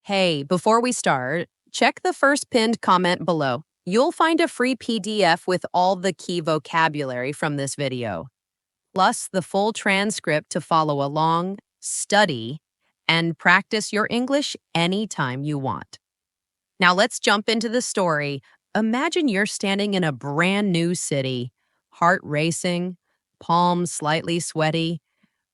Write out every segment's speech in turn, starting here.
Hey, before we start, check the first pinned comment below. You'll find a free PDF with all the key vocabulary from this video, plus the full transcript to follow along, study, and practice your English anytime you want. Now let's jump into the story. Imagine you're standing in a brand new city, heart racing, palms slightly sweaty,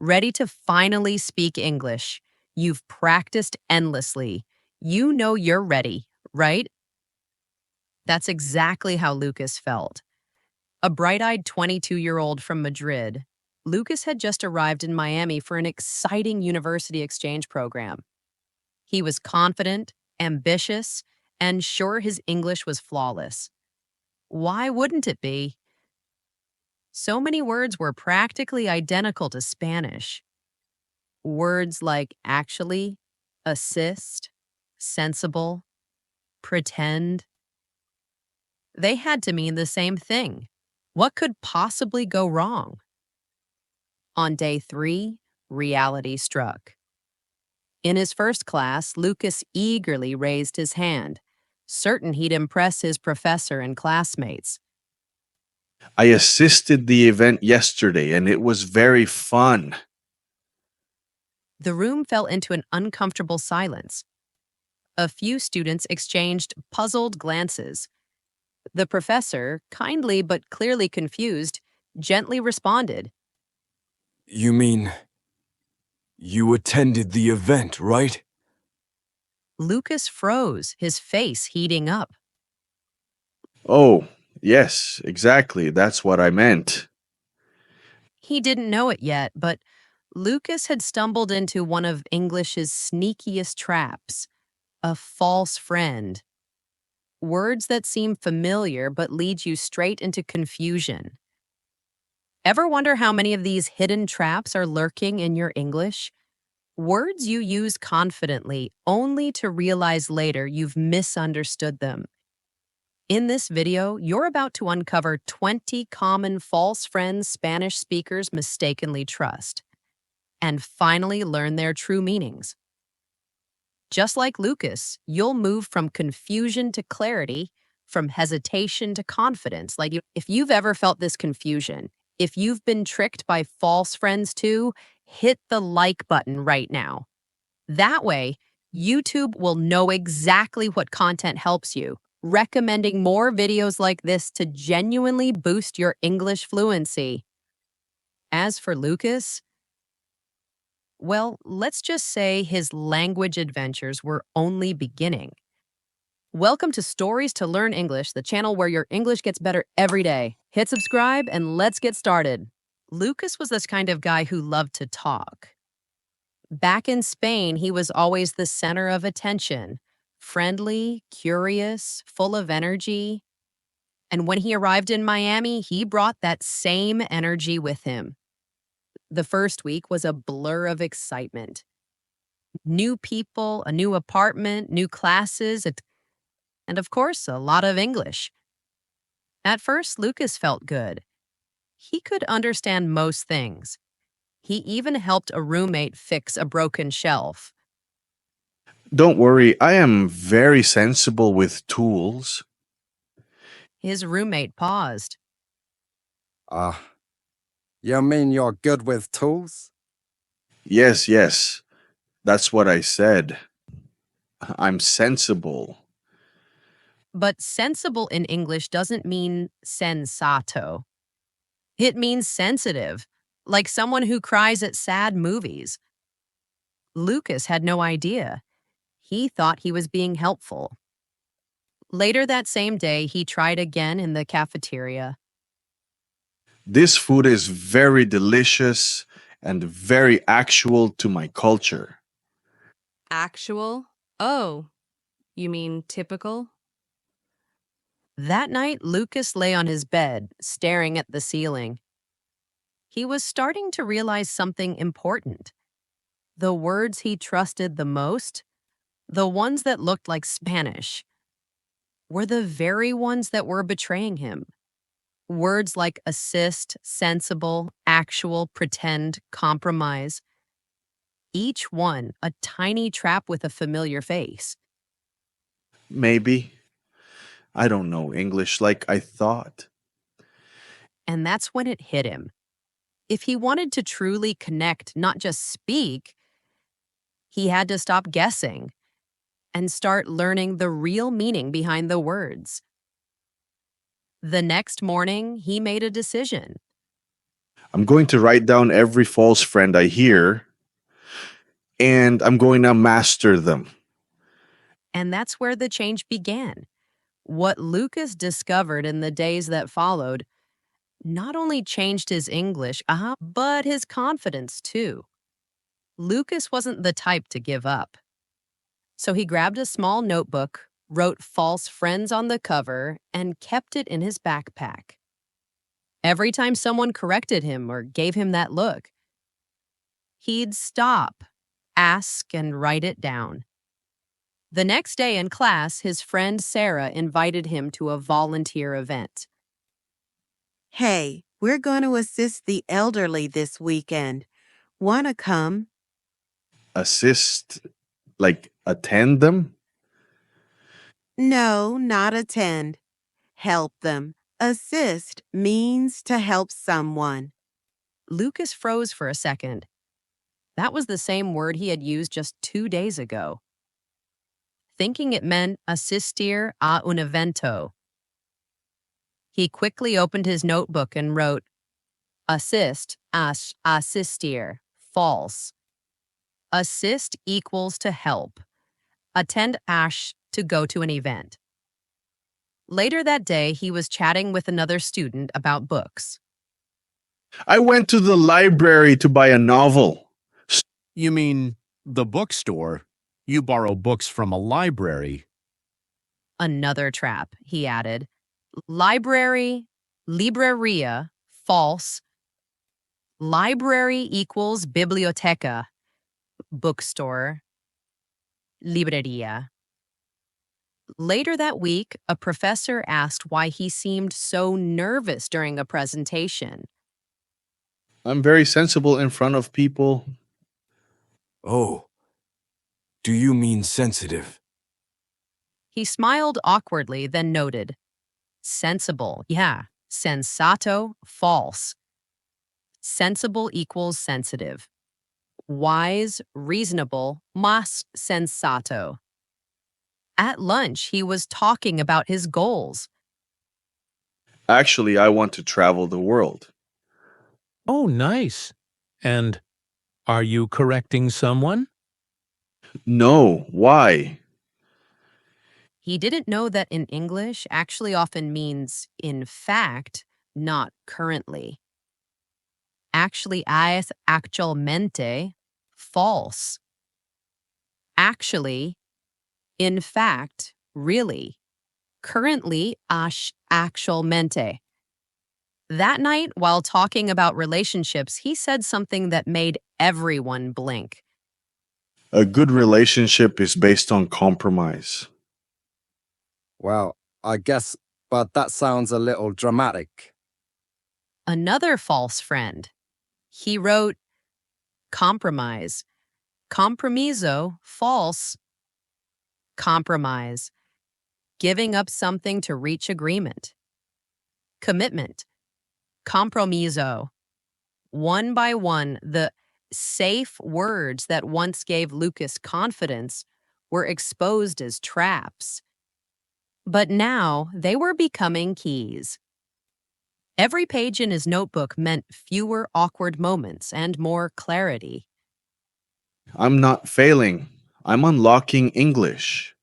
ready to finally speak English. You've practiced endlessly. You know you're ready, right? That's exactly how Lucas felt. A bright eyed 22-year-old from Madrid, Lucas had just arrived in Miami for an exciting university exchange program. He was confident, ambitious, and sure his English was flawless. Why wouldn't it be? So many words were practically identical to Spanish. Words like actually, assist, sensible, pretend, they had to mean the same thing. What could possibly go wrong? On day 3, reality struck. In his first class, Lucas eagerly raised his hand, certain he'd impress his professor and classmates. I assisted the event yesterday and it was very fun. The room fell into an uncomfortable silence. A few students exchanged puzzled glances. The professor, kindly but clearly confused, gently responded. You mean you attended the event, right? Lucas froze, his face heating up. Oh, yes, exactly. That's what I meant. He didn't know it yet, but Lucas had stumbled into one of English's sneakiest traps, a false friend. Words that seem familiar but lead you straight into confusion. Ever wonder how many of these hidden traps are lurking in your English? Words you use confidently only to realize later you've misunderstood them. In this video, you're about to uncover 20 common false friends Spanish speakers mistakenly trust, and finally learn their true meanings. Just like Lucas, you'll move from confusion to clarity, from hesitation to confidence. If you've ever felt this confusion, if you've been tricked by false friends too, hit the like button right now. That way, YouTube will know exactly what content helps you, recommending more videos like this to genuinely boost your English fluency. As for Lucas, well, let's just say his language adventures were only beginning. Welcome to Stories to Learn English, the channel where your English gets better every day. Hit subscribe and let's get started. Lucas was this kind of guy who loved to talk. Back in Spain, he was always the center of attention, friendly, curious, full of energy. And when he arrived in Miami, he brought that same energy with him. The first week was a blur of excitement. New people, a new apartment, new classes, and of course, a lot of English. At first, Lucas felt good. He could understand most things. He even helped a roommate fix a broken shelf. Don't worry, I am very sensible with tools. His roommate paused. Ah, you mean you're good with tools? Yes, yes, that's what I said. I'm sensible. But sensible in English doesn't mean sensato. It means sensitive, like someone who cries at sad movies. Lucas had no idea. He thought he was being helpful. Later that same day, he tried again in the cafeteria. This food is very delicious and very actual to my culture. Actual? Oh, you mean typical? That night, Lucas lay on his bed, staring at the ceiling. He was starting to realize something important. The words he trusted the most, the ones that looked like Spanish, were the very ones that were betraying him. Words like assist, sensible, actual, pretend, compromise. each one a tiny trap with a familiar face. Maybe. I don't know English like I thought. And that's when it hit him. If he wanted to truly connect, not just speak, he had to stop guessing and start learning the real meaning behind the words. The next morning, he made a decision. I'm going to write down every false friend I hear, and I'm going to master them. And that's where the change began. What Lucas discovered in the days that followed not only changed his English, but his confidence too. Lucas wasn't the type to give up. So he grabbed a small notebook, wrote false friends on the cover, and kept it in his backpack. Every time someone corrected him or gave him that look, he'd stop, ask, and write it down. The next day in class, his friend Sarah invited him to a volunteer event. Hey, we're going to assist the elderly this weekend. Want to come? Assist, like attend them? No, not attend. Help them. Assist means to help someone. Lucas froze for a second. That was the same word he had used just 2 days ago, thinking it meant assistir a un evento. He quickly opened his notebook and wrote, assist, assistir, false. Assist equals to help. Attend to go to an event. Later that day, he was chatting with another student about books. I went to the library to buy a novel. You mean the bookstore? You borrow books from a library. Another trap, he added. Library, libreria, false. Library equals biblioteca, bookstore, libreria. Later that week, a professor asked why he seemed so nervous during a presentation. I'm very sensible in front of people. Oh, do you mean sensitive? He smiled awkwardly, then noted, sensible, yeah, sensato, false. Sensible equals sensitive. Wise, reasonable, mas sensato. At lunch, he was talking about his goals. Actually, I want to travel the world. Oh, nice. And are you correcting someone? No, why? He didn't know that in English actually often means in fact, not currently. Actually es actualmente, false. Actually, in fact, really. Currently, actualmente. That night, while talking about relationships, he said something that made everyone blink. A good relationship is based on compromise. Well, I guess, but that sounds a little dramatic. Another false friend. He wrote, compromise. Compromiso, false. Compromise. Giving up something to reach agreement. Commitment. Compromiso. One by one, the safe words that once gave Lucas confidence were exposed as traps. But now they were becoming keys. Every page in his notebook meant fewer awkward moments and more clarity. I'm not failing. I'm unlocking English.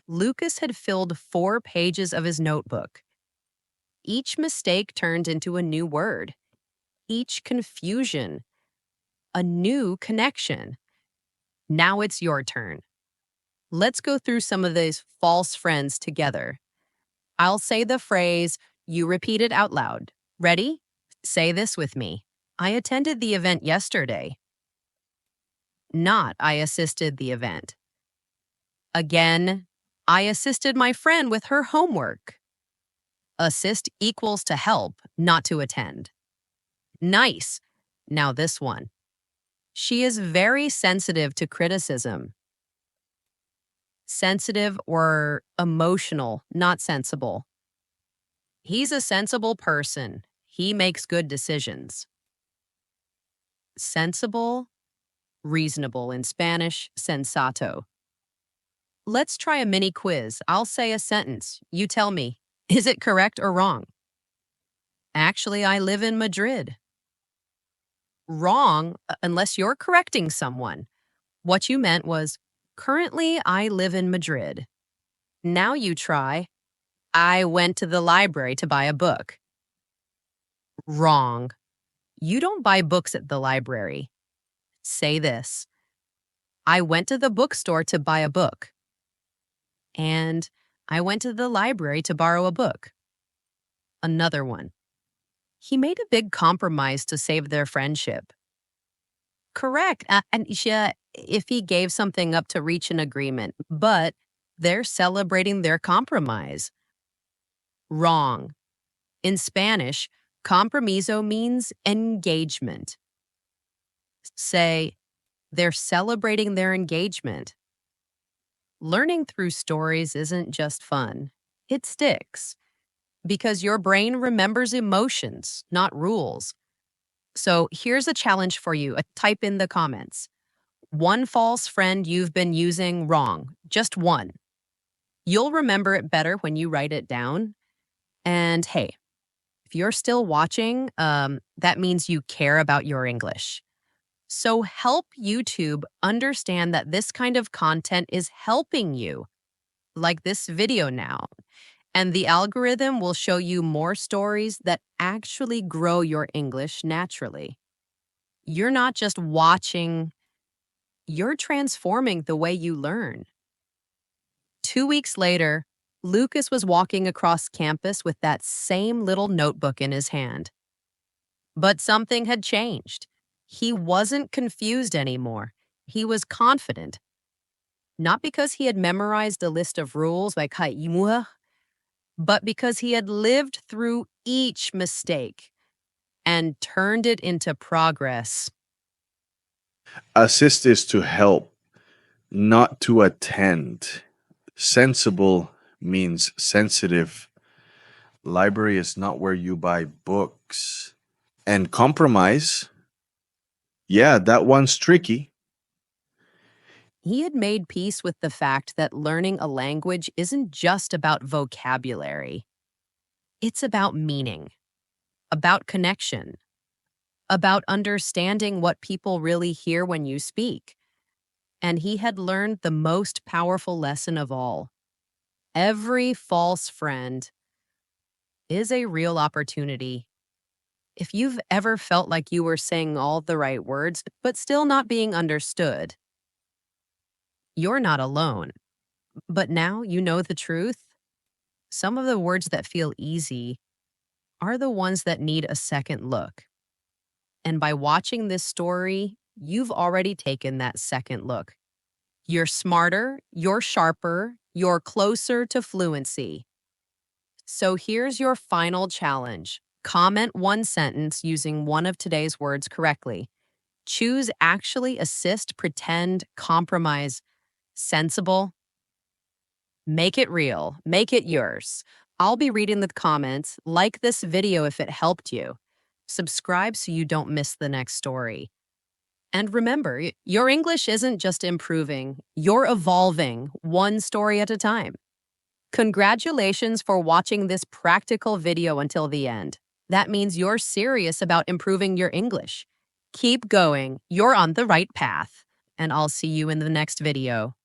Lucas had filled 4 pages of his notebook. Each mistake turned into a new word. Each confusion, a new connection. Now it's your turn. Let's go through some of these false friends together. I'll say the phrase, you repeat it out loud. Ready? Say this with me. I attended the event yesterday. Not, I assisted the event. Again, I assisted my friend with her homework. Assist equals to help, not to attend. Nice. Now this one. She is very sensitive to criticism. Sensitive or emotional, not sensible. He's a sensible person. He makes good decisions. Sensible, reasonable in Spanish, sensato. Let's try a mini quiz. I'll say a sentence. You tell me, is it correct or wrong? Actually, I live in Madrid. Wrong, unless you're correcting someone. What you meant was, currently I live in Madrid. Now you try, I went to the library to buy a book. Wrong. You don't buy books at the library. Say this, I went to the bookstore to buy a book. And I went to the library to borrow a book. Another one. He made a big compromise to save their friendship. Correct. And if he gave something up to reach an agreement, but they're celebrating their compromise. Wrong. In Spanish, compromiso means engagement. Say, they're celebrating their engagement. Learning through stories isn't just fun. It sticks. Because your brain remembers emotions, not rules. So here's a challenge for you. Type in the comments. One false friend you've been using wrong. Just one. You'll remember it better when you write it down. And hey, if you're still watching, that means you care about your English. So help YouTube understand that this kind of content is helping you, like this video now. And the algorithm will show you more stories that actually grow your English naturally. You're not just watching, you're transforming the way you learn. 2 weeks later, Lucas was walking across campus with that same little notebook in his hand. But something had changed. He wasn't confused anymore. He was confident. Not because he had memorized a list of rules like haimua, but because he had lived through each mistake and turned it into progress. Assist is to help, not to attend. Sensible means sensitive. Library is not where you buy books. And compromise, yeah, that one's tricky. He had made peace with the fact that learning a language isn't just about vocabulary. It's about meaning, about connection, about understanding what people really hear when you speak. And he had learned the most powerful lesson of all. Every false friend is a real opportunity. If you've ever felt like you were saying all the right words, but still not being understood, you're not alone. But now you know the truth. Some of the words that feel easy are the ones that need a second look. And by watching this story, you've already taken that second look. You're smarter, you're sharper, you're closer to fluency. So here's your final challenge. Comment one sentence using one of today's words correctly. Choose actually, assist, pretend, compromise, sensible. Make it real. Make it yours. I'll be reading the comments. Like this video if it helped you. Subscribe so you don't miss the next story. And remember, your English isn't just improving, you're evolving one story at a time. Congratulations for watching this practical video until the end. That means you're serious about improving your English. Keep going. You're on the right path. And I'll see you in the next video.